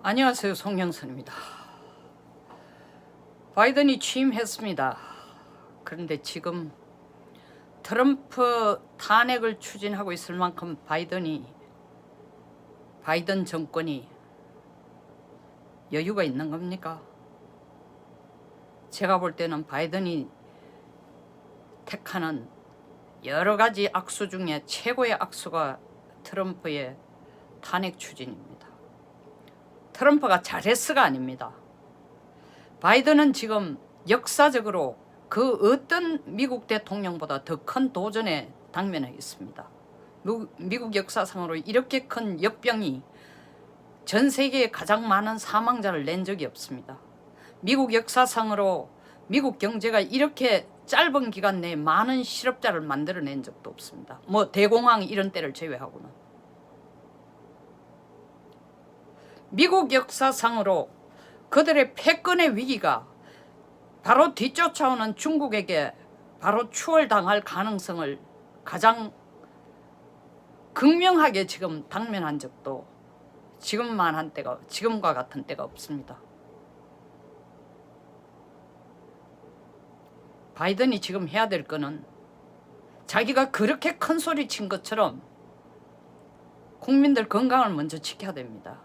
안녕하세요. 송영선입니다. 바이든이 취임했습니다. 그런데 지금 트럼프 탄핵을 추진하고 있을 만큼 바이든 정권이 여유가 있는 겁니까? 제가 볼 때는 바이든이 택하는 여러 가지 악수 중에 최고의 악수가 트럼프의 탄핵 추진입니다. 트럼프가 잘했어가 아닙니다. 바이든은 지금 역사적으로 그 어떤 미국 대통령보다 더 큰 도전에 당면해 있습니다. 미국 역사상으로 이렇게 큰 역병이 전 세계에 가장 많은 사망자를 낸 적이 없습니다. 미국 역사상으로 미국 경제가 이렇게 짧은 기간 내에 많은 실업자를 만들어낸 적도 없습니다. 뭐 대공황 이런 때를 제외하고는. 미국 역사상으로 그들의 패권의 위기가 바로 뒤쫓아오는 중국에게 바로 추월당할 가능성을 가장 극명하게 지금 당면한 적도 지금과 같은 때가 없습니다. 바이든이 지금 해야 될 거는 자기가 그렇게 큰 소리 친 것처럼 국민들 건강을 먼저 지켜야 됩니다.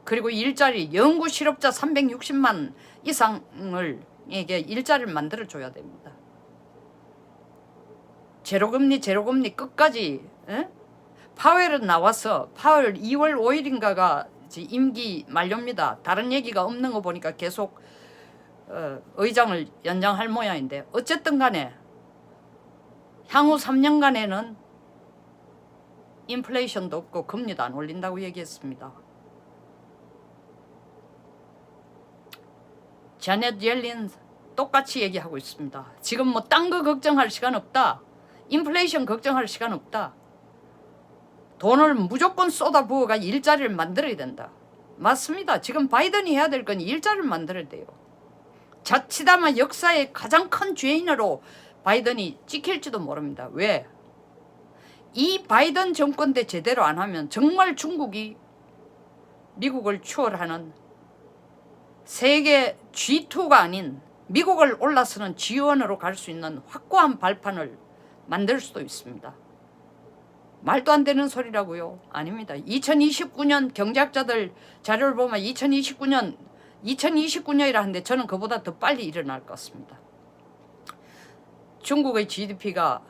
그리고 일자리, 영구 실업자 360만 이상을 에게 일자리를 만들어줘야 됩니다. 제로금리 끝까지 파웰은 나와서 파웰 2월 5일인가가 임기 만료입니다. 다른 얘기가 없는 거 보니까 계속 의장을 연장할 모양인데 어쨌든 간에 향후 3년간에는 인플레이션도 없고 금리도 안 올린다고 얘기했습니다. 자넷 옐린 똑같이 얘기하고 있습니다. 지금 뭐 딴 거 걱정할 시간 없다. 인플레이션 걱정할 시간 없다. 돈을 무조건 쏟아부어가 일자리를 만들어야 된다. 맞습니다. 지금 바이든이 해야 될 건 일자리를 만들어야 돼요. 자칫하면 역사의 가장 큰 죄인으로 바이든이 찍힐지도 모릅니다. 왜? 이 바이든 정권 때 제대로 안 하면 정말 중국이 미국을 추월하는 세계 G2가 아닌 미국을 올라서는 G1으로 갈 수 있는 확고한 발판을 만들 수도 있습니다. 말도 안 되는 소리라고요? 아닙니다. 2029년 경제학자들 자료를 보면 2029년이라 하는데 저는 그보다 더 빨리 일어날 것 같습니다. 중국의 GDP가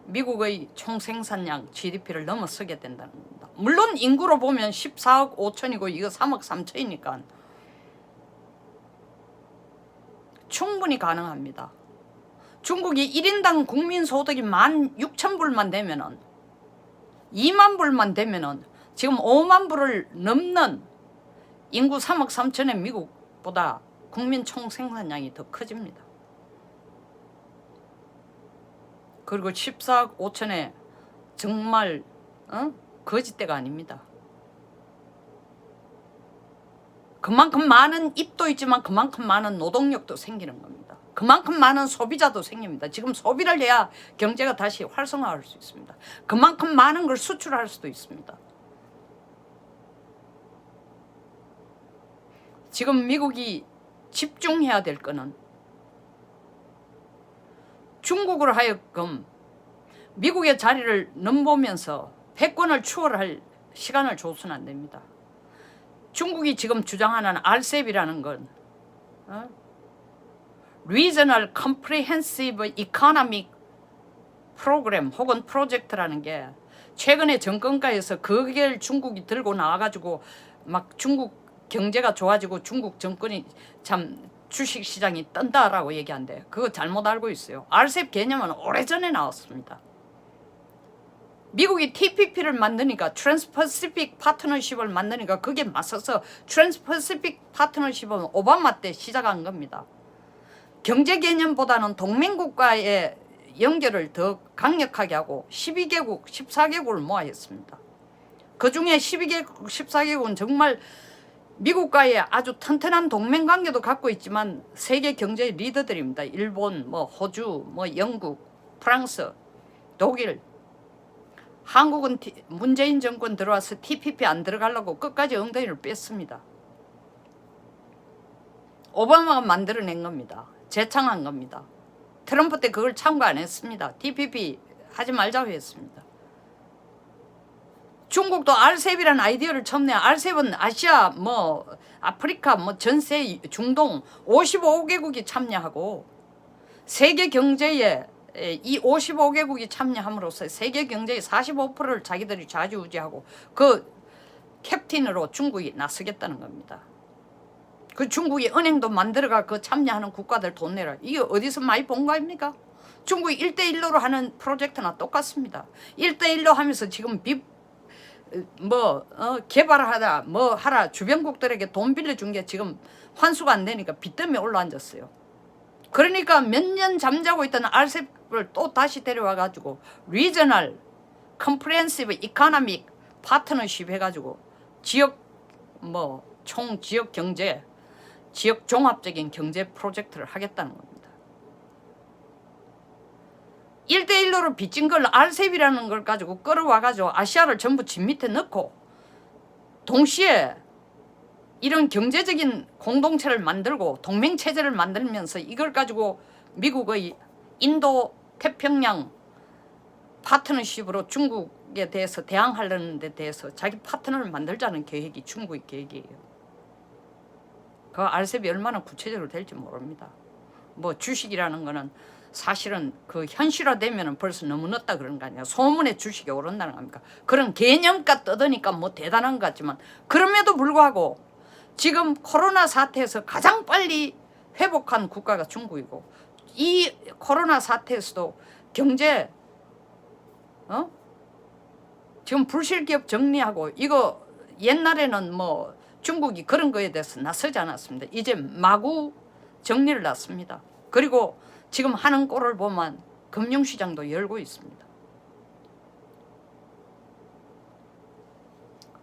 미국의 총생산량 GDP를 넘어서게 된다는 겁니다. 물론 인구로 보면 14억 5천이고 이거 3억 3천이니까 충분히 가능합니다. 중국이 1인당 국민소득이 16,000불만 되면은 2만 불만 되면은 지금 5만 불을 넘는 인구 3억 3천의 미국보다 국민 총생산량이 더 커집니다. 그리고 14억 5천에 정말 거짓대가 아닙니다. 그만큼 많은 입도 있지만 그만큼 많은 노동력도 생기는 겁니다. 그만큼 많은 소비자도 생깁니다. 지금 소비를 해야 경제가 다시 활성화할 수 있습니다. 그만큼 많은 걸 수출할 수도 있습니다. 지금 미국이 집중해야 될 거는 중국으로 하여금 미국의 자리를 넘보면서 패권을 추월할 시간을 줘서는 안 됩니다. 중국이 지금 주장하는 RCEP이라는 건 Regional Comprehensive Economic Program 혹은 프로젝트라는 게 최근에 정권가에서 그걸 중국이 들고 나와가지고 막 중국 경제가 좋아지고 중국 정권이 참 주식시장이 뜬다라고 얘기한대. 그거 잘못 알고 있어요. RCEP 개념은 오래전에 나왔습니다. 미국이 TPP를 만드니까 트랜스퍼시픽 파트너십을 만드니까 그게 맞서서 트랜스퍼시픽 파트너십은 오바마 때 시작한 겁니다. 경제 개념보다는 동맹국가의 연결을 더 강력하게 하고 12개국, 14개국을 모아했습니다. 그중에 12개국, 14개국은 정말 미국과의 아주 튼튼한 동맹관계도 갖고 있지만 세계 경제의 리더들입니다. 일본, 호주, 영국, 프랑스, 독일 한국은 문재인 정권 들어와서 TPP 안 들어가려고 끝까지 엉덩이를 뺐습니다. 오바마가 만들어낸 겁니다. 재창한 겁니다. 트럼프 때 그걸 참고 안 했습니다. TPP 하지 말자고 했습니다. 중국도 RCEP이라는 아이디어를 처음 내. RCEP은 아시아, 뭐 아프리카, 뭐 전세, 중동 55개국이 참여하고 세계 경제에 이 55개국이 참여함으로써 세계 경제의 45%를 자기들이 좌지우지하고 그 캡틴으로 중국이 나서겠다는 겁니다. 그 중국이 은행도 만들어가 그 참여하는 국가들 돈 내라. 이게 어디서 많이 본 거 아닙니까? 중국이 1대1로 하는 프로젝트나 똑같습니다. 1대1로 하면서 지금 개발하다 뭐 하라 주변국들에게 돈 빌려준 게 지금 환수가 안 되니까 빚 때문에 올라앉았어요. 그러니까 몇 년 잠자고 있던 RCEP을 또 다시 데려와 가지고 리저널 컴프레hensive 이코노믹 파트너십 해가지고 지역 총 지역 경제 지역 종합적인 경제 프로젝트를 하겠다는 겁니다. 1대1로 빚진 걸 RCEP이라는 걸 가지고 끌어와가지고 아시아를 전부 집 밑에 넣고 동시에 이런 경제적인 공동체를 만들고 동맹체제를 만들면서 이걸 가지고 미국의 인도 태평양 파트너십으로 중국에 대해서 대항하려는 데 대해서 자기 파트너를 만들자는 계획이 중국의 계획이에요. 그 RCEP이 얼마나 구체적으로 될지 모릅니다. 뭐 주식이라는 거는 사실은 그 현실화되면 벌써 너무 늦다 그런 거 아니야. 소문에 주식이 오른다는 겁니까? 그런 개념가 떠드니까 뭐 대단한 것 같지만 그럼에도 불구하고 지금 코로나 사태에서 가장 빨리 회복한 국가가 중국이고 이 코로나 사태에서도 경제 지금 불실기업 정리하고 이거 옛날에는 뭐 중국이 그런 거에 대해서 나서지 않았습니다. 이제 마구 정리를 놨습니다. 그리고 지금 하는 꼴을 보면 금융시장도 열고 있습니다.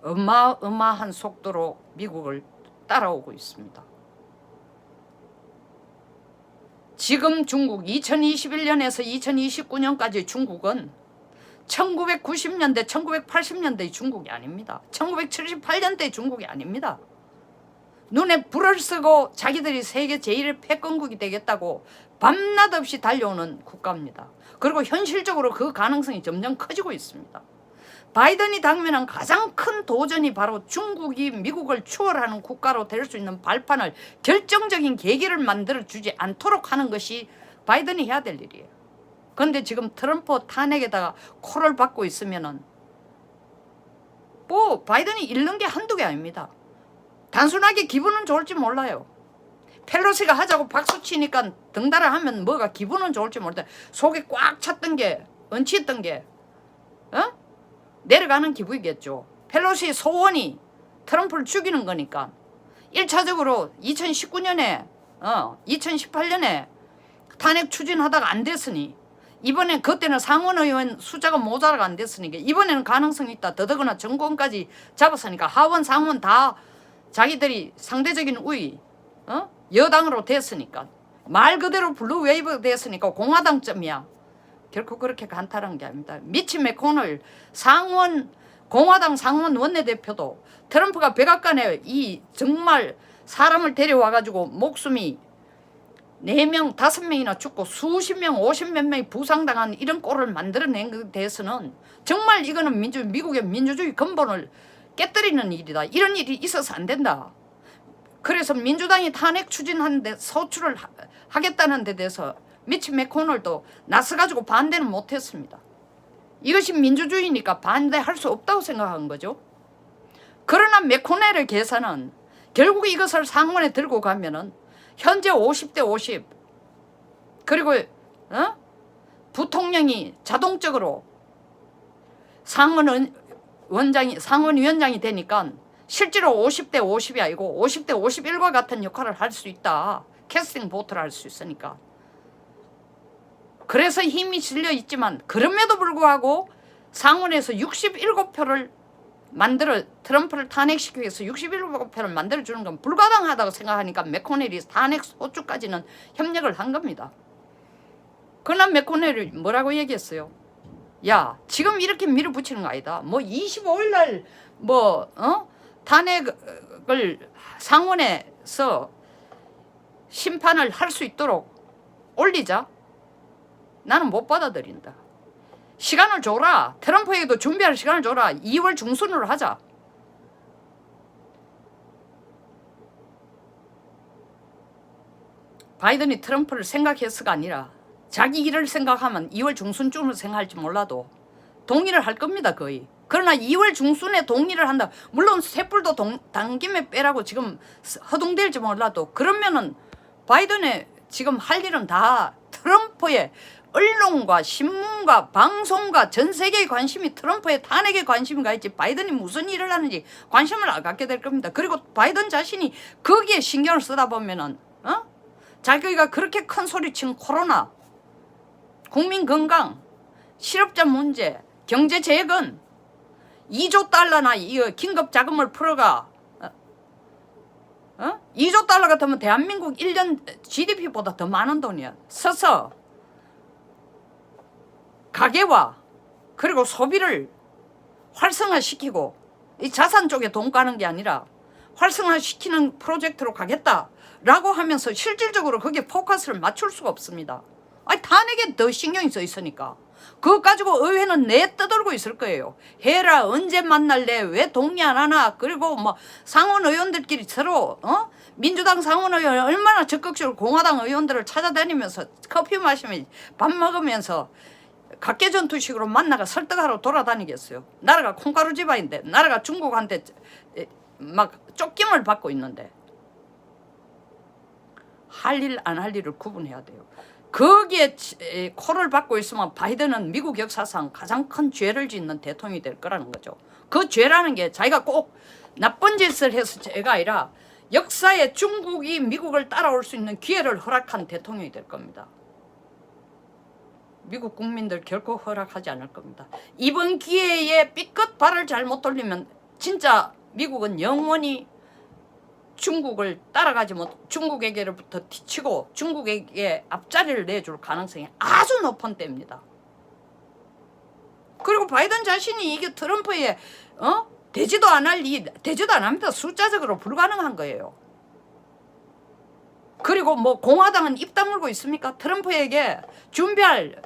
어마어마한 속도로 미국을 따라오고 있습니다. 지금 중국 2021년에서 2029년까지 중국은 1990년대, 1980년대의 중국이 아닙니다. 1978년대의 중국이 아닙니다. 눈에 불을 쓰고 자기들이 세계 제1의 패권국이 되겠다고 밤낮 없이 달려오는 국가입니다. 그리고 현실적으로 그 가능성이 점점 커지고 있습니다. 바이든이 당면한 가장 큰 도전이 바로 중국이 미국을 추월하는 국가로 될 수 있는 발판을 결정적인 계기를 만들어주지 않도록 하는 것이 바이든이 해야 될 일이에요. 그런데 지금 트럼프 탄핵에다가 코를 박고 있으면은 뭐 바이든이 잃는 게 한두 개 아닙니다. 단순하게 기분은 좋을지 몰라요. 펠로시가 하자고 박수 치니까 덩달아 하면 뭐가 기분은 좋을지 모르다. 속에 꽉 찼던 게 얹혀있던 게 내려가는 기분이겠죠. 펠로시 소원이 트럼프를 죽이는 거니까 1차적으로 2019년에 2018년에 탄핵 추진하다가 안 됐으니 이번엔 그때는 상원의원 숫자가 모자라가 안 됐으니까 이번에는 가능성이 있다. 더더구나 정권까지 잡았으니까 하원 상원 다 자기들이 상대적인 우위 여당으로 됐으니까 말 그대로 블루 웨이브 됐으니까 공화당점이야. 결코 그렇게 간단한 게 아닙니다. 미치 맥코넬 공화당 상원 원내대표도 트럼프가 백악관에 이 정말 사람을 데려와가지고 목숨이 4명, 5명이나 죽고 수십 명, 50몇 명이 부상당한 이런 꼴을 만들어낸 것에 대해서는 정말 이거는 미국의 민주주의 근본을 깨뜨리는 일이다. 이런 일이 있어서 안 된다. 그래서 민주당이 탄핵 추진하는데 소추를 하겠다는 데 대해서 미치 맥코넬도 나서가지고 반대는 못했습니다. 이것이 민주주의니까 반대할 수 없다고 생각한 거죠. 그러나 맥코넬의 계산은 결국 이것을 상원에 들고 가면은 현재 50대 50 그리고 부통령이 자동적으로 상원위원장이 되니까 실제로 50대 50이 아니고 50대 51과 같은 역할을 할 수 있다. 캐스팅 보트를 할 수 있으니까. 그래서 힘이 실려 있지만 그럼에도 불구하고 상원에서 67표를 만들어 트럼프를 탄핵시키기 위해서 67표를 만들어주는 건 불가당하다고 생각하니까 맥코넬이 탄핵 소추까지는 협력을 한 겁니다. 그러나 맥코넬이 뭐라고 얘기했어요? 야, 지금 이렇게 밀어붙이는 거 아니다. 뭐 25일 날 뭐 탄핵을 상원에서 심판을 할 수 있도록 올리자. 나는 못 받아들인다. 시간을 줘라. 트럼프에게도 준비할 시간을 줘라. 2월 중순으로 하자. 바이든이 트럼프를 생각해서가 아니라 자기 일을 생각하면 2월 중순쯤으로 생각할지 몰라도 동의를 할 겁니다. 거의. 그러나 2월 중순에 동의를 한다. 물론 셋불도 당김에 빼라고 지금 허둥댈지 몰라도 그러면은 바이든의 지금 할 일은 다 트럼프의 언론과 신문과 방송과 전 세계의 관심이 트럼프의 탄핵에 관심이 가 있지 바이든이 무슨 일을 하는지 관심을 안 갖게 될 겁니다. 그리고 바이든 자신이 거기에 신경을 쓰다 보면은 자기가 그렇게 큰 소리 친 코로나, 국민 건강, 실업자 문제, 경제 재건 2조 달러나 이 긴급 자금을 풀어가 2조 달러 같으면 대한민국 1년 GDP보다 더 많은 돈이야. 서서 가계와 그리고 소비를 활성화시키고 이 자산 쪽에 돈 가는 게 아니라 활성화시키는 프로젝트로 가겠다라고 하면서 실질적으로 거기에 포커스를 맞출 수가 없습니다. 아니 탄핵에 더 신경이 써 있으니까 그거 가지고 의회는 내 떠들고 있을 거예요. 해라, 언제 만날래, 왜 동의 안 하나. 그리고 뭐 상원 의원들끼리 서로 민주당 상원 의원 얼마나 적극적으로 공화당 의원들을 찾아다니면서 커피 마시면서 밥 먹으면서 각계전투식으로 만나가 설득하러 돌아다니겠어요. 나라가 콩가루 집안인데, 나라가 중국한테 막 쫓김을 받고 있는데 할 일 안 할 일을 구분해야 돼요. 거기에 코를 받고 있으면 바이든은 미국 역사상 가장 큰 죄를 짓는 대통령이 될 거라는 거죠. 그 죄라는 게 자기가 꼭 나쁜 짓을 해서 죄가 아니라 역사에 중국이 미국을 따라올 수 있는 기회를 허락한 대통령이 될 겁니다. 미국 국민들 결코 허락하지 않을 겁니다. 이번 기회에 삐끗 발을 잘못 돌리면 진짜 미국은 영원히 중국을 따라가지 못, 중국에게로부터 뒤치고 중국에게 앞자리를 내줄 가능성이 아주 높은 때입니다. 그리고 바이든 자신이 이게 트럼프의 되지도 않을 일, 되지도 안 합니다. 숫자적으로 불가능한 거예요. 그리고 뭐 공화당은 입 다물고 있습니까? 트럼프에게 준비할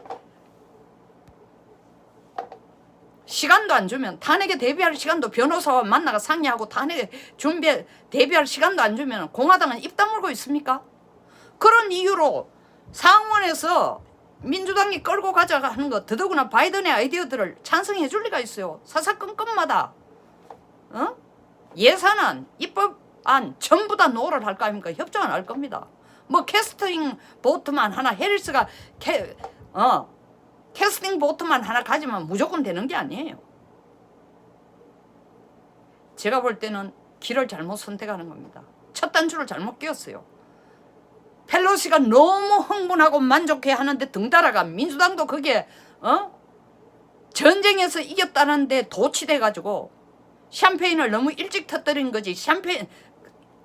시간도 안 주면, 탄핵에 대비할 시간도 변호사와 만나가 상의하고 탄핵에 대비할 시간도 안 주면 공화당은 입 다물고 있습니까? 그런 이유로 상원에서 민주당이 끌고 가자고 하는 거, 더더구나 바이든의 아이디어들을 찬성해 줄 리가 있어요. 사사건건마다 예산안, 입법안 전부 다 노를 할 거 아닙니까? 협정을 할 겁니다. 뭐 캐스팅 보트만 하나, 해리스가 캐스팅 보트만 하나 가지면 무조건 되는 게 아니에요. 제가 볼 때는 길을 잘못 선택하는 겁니다. 첫 단추를 잘못 끼웠어요. 펠로시가 너무 흥분하고 만족해 하는데 등따라가 민주당도 거기에 전쟁에서 이겼다는데 도취돼 가지고 샴페인을 너무 일찍 터뜨린 거지.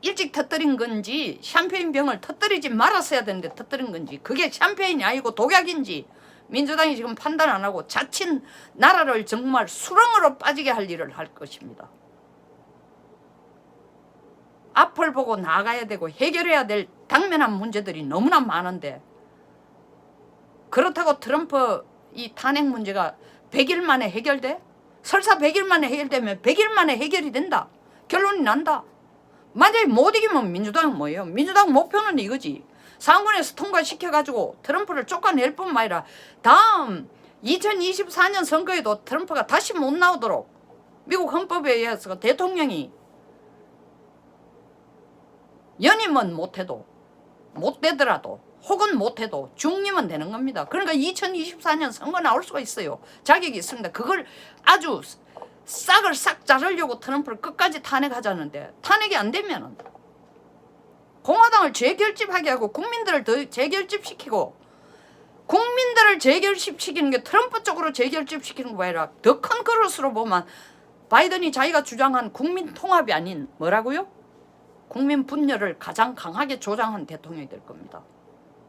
일찍 터뜨린 건지 샴페인 병을 터뜨리지 말았어야 되는데 터뜨린 건지, 그게 샴페인이 아니고 독약인지 민주당이 지금 판단 안 하고 자칫 나라를 정말 수렁으로 빠지게 할 일을 할 것입니다. 앞을 보고 나가야 되고 해결해야 될 당면한 문제들이 너무나 많은데, 그렇다고 트럼프 이 탄핵 문제가 100일 만에 해결돼? 설사 100일 만에 해결되면 100일 만에 해결이 된다. 결론이 난다. 만약에 못 이기면 민주당은 뭐예요? 민주당 목표는 이거지. 상원에서 통과시켜가지고 트럼프를 쫓아낼 뿐만 아니라 다음 2024년 선거에도 트럼프가 다시 못 나오도록 미국 헌법에 의해서 대통령이 연임은 못해도, 못되더라도, 혹은 못해도 중임은 되는 겁니다. 그러니까 2024년 선거 나올 수가 있어요. 자격이 있습니다. 그걸 아주 싹을 싹 자르려고 트럼프를 끝까지 탄핵하자는데, 탄핵이 안 되면은 공화당을 재결집하게 하고 국민들을 더 재결집시키고, 국민들을 재결집시키는 게 트럼프 쪽으로 재결집시키는 거 아니라 더 큰 그릇으로 보면 바이든이 자기가 주장한 국민 통합이 아닌 뭐라고요? 국민 분열을 가장 강하게 조장한 대통령이 될 겁니다.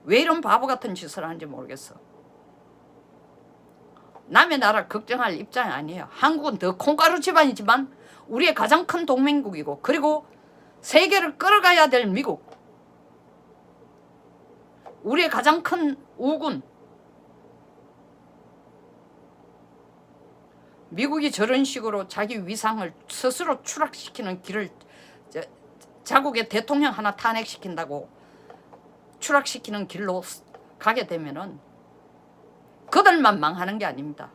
왜 이런 바보 같은 짓을 하는지 모르겠어. 남의 나라 걱정할 입장이 아니에요. 한국은 더 콩가루 집안이지만 우리의 가장 큰 동맹국이고, 그리고 세계를 끌어가야 될 미국, 우리의 가장 큰 우군. 미국이 저런 식으로 자기 위상을 스스로 추락시키는 길을, 자국의 대통령 하나 탄핵시킨다고 추락시키는 길로 가게 되면은 그들만 망하는 게 아닙니다.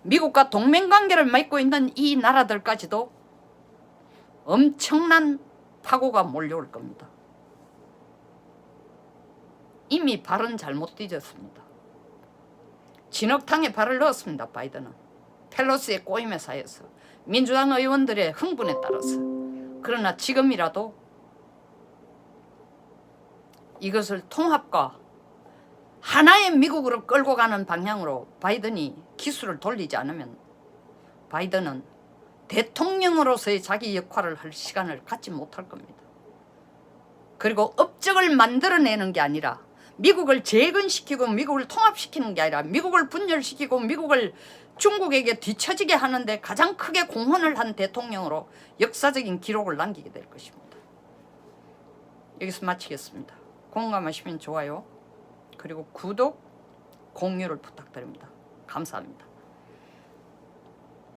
미국과 동맹관계를 맺고 있는 이 나라들까지도 엄청난 파고가 몰려올 겁니다. 이미 발은 잘못 뒤졌습니다. 진흙탕에 발을 넣었습니다. 바이든은 펠로시의 꼬임에 사여서, 민주당 의원들의 흥분에 따라서. 그러나 지금이라도 이것을 통합과 하나의 미국으로 끌고 가는 방향으로 바이든이 기술을 돌리지 않으면 바이든은 대통령으로서의 자기 역할을 할 시간을 갖지 못할 겁니다. 그리고 업적을 만들어내는 게 아니라, 미국을 재건시키고 미국을 통합시키는 게 아니라, 미국을 분열시키고 미국을 중국에게 뒤처지게 하는데 가장 크게 공헌을 한 대통령으로 역사적인 기록을 남기게 될 것입니다. 여기서 마치겠습니다. 공감하시면 좋아요, 그리고 구독, 공유를 부탁드립니다. 감사합니다.